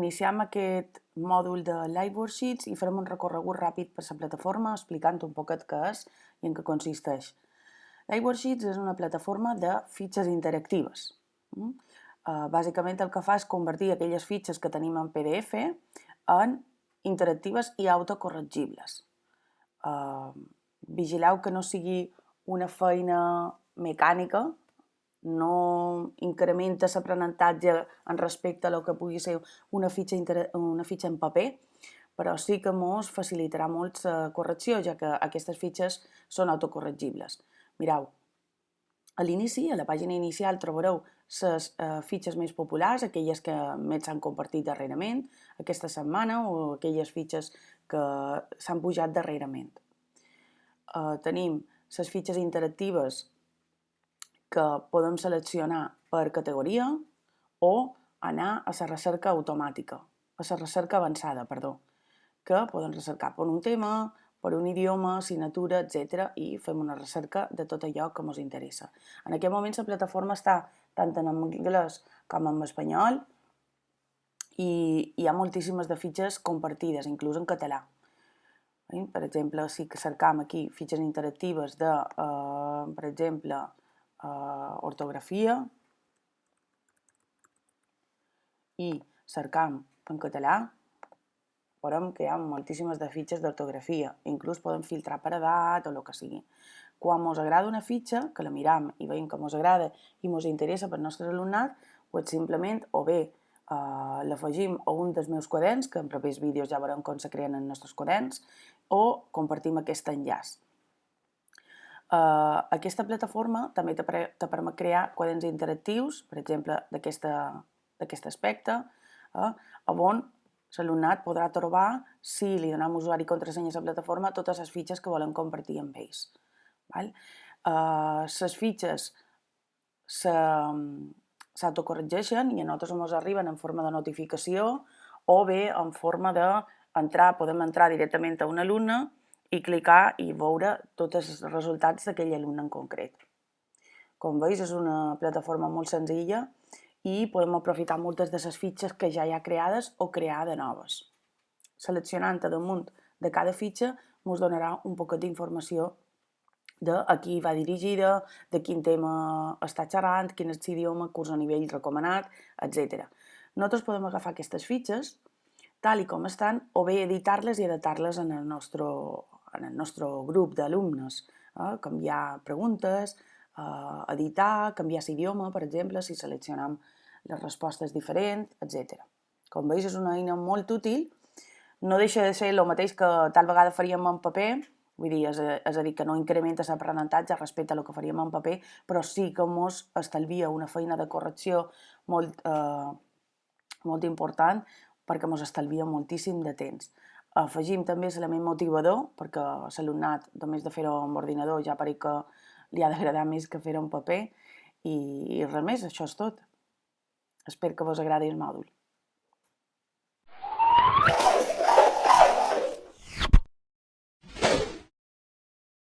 Iniciem aquest mòdul de Live Worksheets i farem un recorregut ràpid per la plataforma explicant un poquet què és i en què consisteix. Live Worksheets és una plataforma de fitxes interactives. Bàsicament el que fa és convertir aquelles fitxes que tenim en PDF en interactives i autocorregibles. Vigileu que no sigui una feina mecànica, no incrementa l'aprenentatge en respecte a lo que pugui ser una fitxa en paper, però sí que ens facilitarà molt la correcció, ja que aquestes fitxes són autocorregibles. Mireu, a l'inici, a la pàgina inicial, trobareu les fitxes més populars, aquelles que més s'han compartit darrerament aquesta setmana o aquelles fitxes que s'han pujat darrerament. Tenim les fitxes interactives que podem seleccionar per categoria o anar a la recerca automàtica, a la recerca avançada, que podem recercar per un tema, per un idioma, assignatura, etc. i fem una recerca de tot allò que ens interessa. En aquest moment la plataforma està tant en anglès com en espanyol i hi ha moltíssimes de fitxes compartides, inclús en català. Per exemple, si cercam aquí fitxes interactives de, per exemple, ortografia i cercam en català, veurem que hi ha moltíssimes de fitxes d'ortografia. Inclús podem filtrar per edat o el que sigui. Quan ens agrada una fitxa, que la miram i veiem que ens agrada i ens interessa pel nostre alumnat, doncs simplement o bé l'afegim a un dels meus quaderns, que en propers vídeos ja veurem com se creen els nostres quaderns, o compartim aquest enllaç. Aquesta plataforma també te permet crear quaderns interactius, per exemple, d'aquest aspecte, on l'alumnat podrà trobar, si li donem usuari i contrasenya a la plataforma, totes les fitxes que volem compartir amb ells. Les fitxes s'autocorregeixen i a nosaltres ens arriben en forma de notificació o bé en forma podem entrar directament a un alumne i clicar i veure tots els resultats d'aquell alumne en concret. Com veus, és una plataforma molt senzilla i podem aprofitar moltes de les fitxes que ja hi ha creades o crear de noves. Seleccionant a damunt de cada fitxa ens donarà un poquet d'informació de a qui va dirigida, de quin tema està xerrant, quin és l'idioma, curs a nivell recomanat, etc. Nosaltres podem agafar aquestes fitxes tal i com estan o bé editar-les i adaptar-les en el nostre grup d'alumnes. Canviar preguntes, editar, canviar l'idioma, per exemple, si seleccionem les respostes diferents, etc. Com veus, és una eina molt útil. No deixa de ser el mateix que tal vegada faríem en paper, vull dir, és a dir, que no incrementa l'aprenentatge respecte a el que faríem en paper, però sí que ens estalvia una feina de correcció molt important perquè ens estalvia moltíssim de temps. Afegim també l'element motivador, perquè l'alumnat, només de fer-ho amb ordinador, ja pareix que li ha d'agradar més que fer-ho en paper, i res més, això és tot. Espero que vos agradi el mòdul.